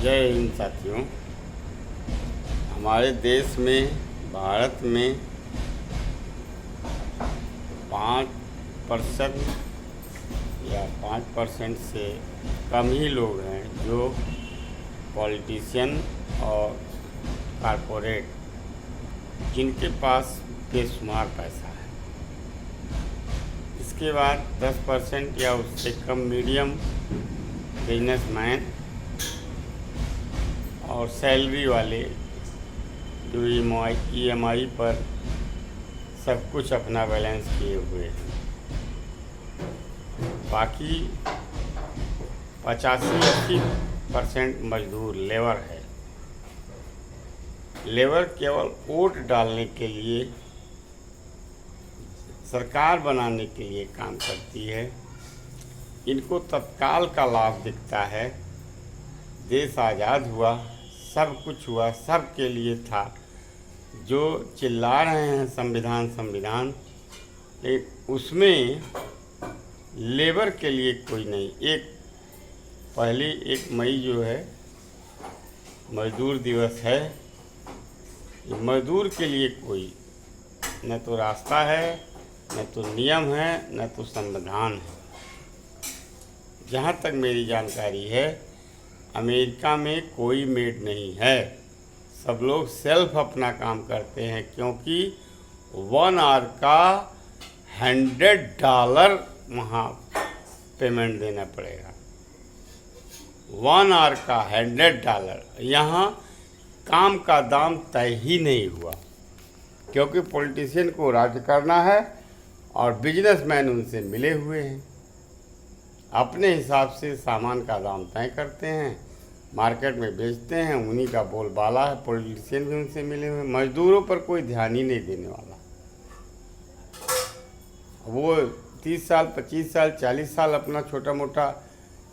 जय हिंद साथियों। हमारे देश में भारत में 5% या 5% से कम ही लोग हैं जो पॉलिटिशियन और कारपोरेट जिनके पास बेशुमार पैसा है। इसके बाद 10% या उससे कम मीडियम बिजनेसमैन और सैलरी वाले जो EMI पर सब कुछ अपना बैलेंस किए हुए हैं। बाकी 85-80% मजदूर लेबर है। लेबर केवल वोट डालने के लिए, सरकार बनाने के लिए काम करती है। इनको तत्काल का लाभ दिखता है। देश आज़ाद हुआ, सब कुछ हुआ, सब के लिए था। जो चिल्ला रहे हैं संविधान संविधान, उसमें लेबर के लिए कोई नहीं। पहली 1 मई जो है मजदूर दिवस है। मजदूर के लिए कोई न तो रास्ता है, न तो नियम है, न तो संविधान है। जहाँ तक मेरी जानकारी है, अमेरिका में कोई मेड नहीं है। सब लोग सेल्फ अपना काम करते हैं, क्योंकि 1 आवर का $100 वहाँ पेमेंट देना पड़ेगा। 1 आवर का $100। यहाँ काम का दाम तय ही नहीं हुआ, क्योंकि पॉलिटिशियन को राज करना है और बिजनेसमैन उनसे मिले हुए हैं। अपने हिसाब से सामान का दाम तय करते हैं, मार्केट में बेचते हैं, उन्हीं का बोलबाला है। पॉलिटिशियन भी उनसे मिले हुए। मजदूरों पर कोई ध्यान ही नहीं देने वाला। वो 30 साल, 25 साल, 40 साल अपना छोटा मोटा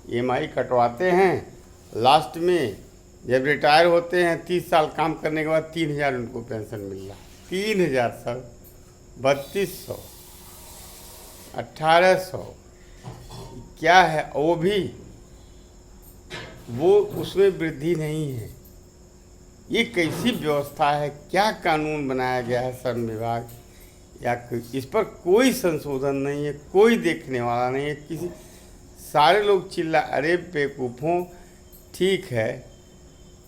EMI कटवाते हैं। लास्ट में जब रिटायर होते हैं, 30 साल काम करने के बाद 3000 उनको पेंशन मिल रहा। 3000 सर, 3200, 1800 क्या है? वो उसमें वृद्धि नहीं है। ये कैसी व्यवस्था है? क्या कानून बनाया गया है श्रम विभाग, या इस पर कोई संशोधन नहीं है, कोई देखने वाला नहीं है। सारे लोग अरे बेवकूफ़ों, ठीक है,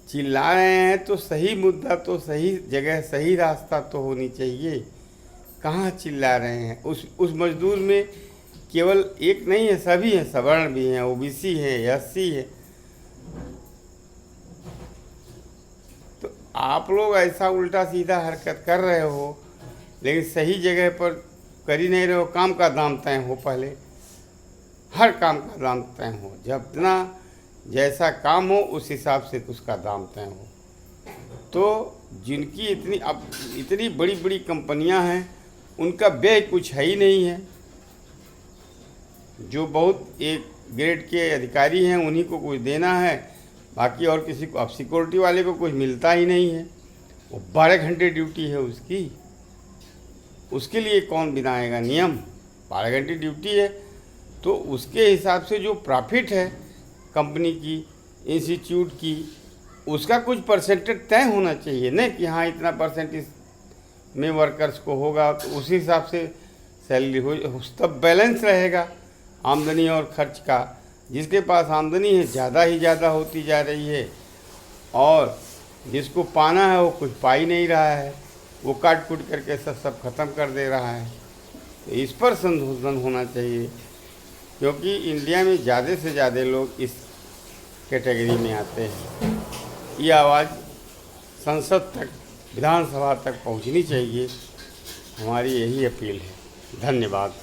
चिल्ला रहे हैं तो सही मुद्दा, तो सही जगह, सही रास्ता तो होनी चाहिए। कहाँ चिल्ला रहे हैं? उस मजदूर में केवल एक नहीं है, सभी हैं। सवर्ण भी हैं, OBC हैं, SC है। तो आप लोग ऐसा उल्टा सीधा हरकत कर रहे हो, लेकिन सही जगह पर कर ही नहीं रहे हो। काम का दाम तय हो, पहले हर काम का दाम तय हो। जब ना जैसा काम हो उस हिसाब से उसका दाम तय हो। तो जिनकी इतनी बड़ी बड़ी कंपनियां हैं, उनका व्यय कुछ है ही नहीं है। जो बहुत एक ग्रेड के अधिकारी हैं, उन्हीं को कुछ देना है, बाकी और किसी को। अब सिक्योरिटी वाले को कुछ मिलता ही नहीं है। वो 12 घंटे ड्यूटी है उसकी। उसके लिए कौन बनाएगा नियम? 12 घंटे ड्यूटी है, तो उसके हिसाब से जो प्रॉफिट है कंपनी की, इंस्टीट्यूट की, उसका कुछ परसेंटेज तय होना चाहिए न, कि हाँ इतना परसेंटेज में वर्कर्स को होगा, तो उसी हिसाब से सैलरी हो, तब बैलेंस रहेगा आमदनी और खर्च का। जिसके पास आमदनी है ज़्यादा ही ज़्यादा होती जा रही है, और जिसको पाना है वो कुछ पा ही नहीं रहा है। वो काट कूट करके सब ख़त्म कर दे रहा है। तो इस पर संशोधन होना चाहिए, क्योंकि इंडिया में ज़्यादा से ज़्यादा लोग इस कैटेगरी में आते हैं। ये आवाज़ संसद तक, विधानसभा तक पहुंचनी चाहिए। हमारी यही अपील है। धन्यवाद।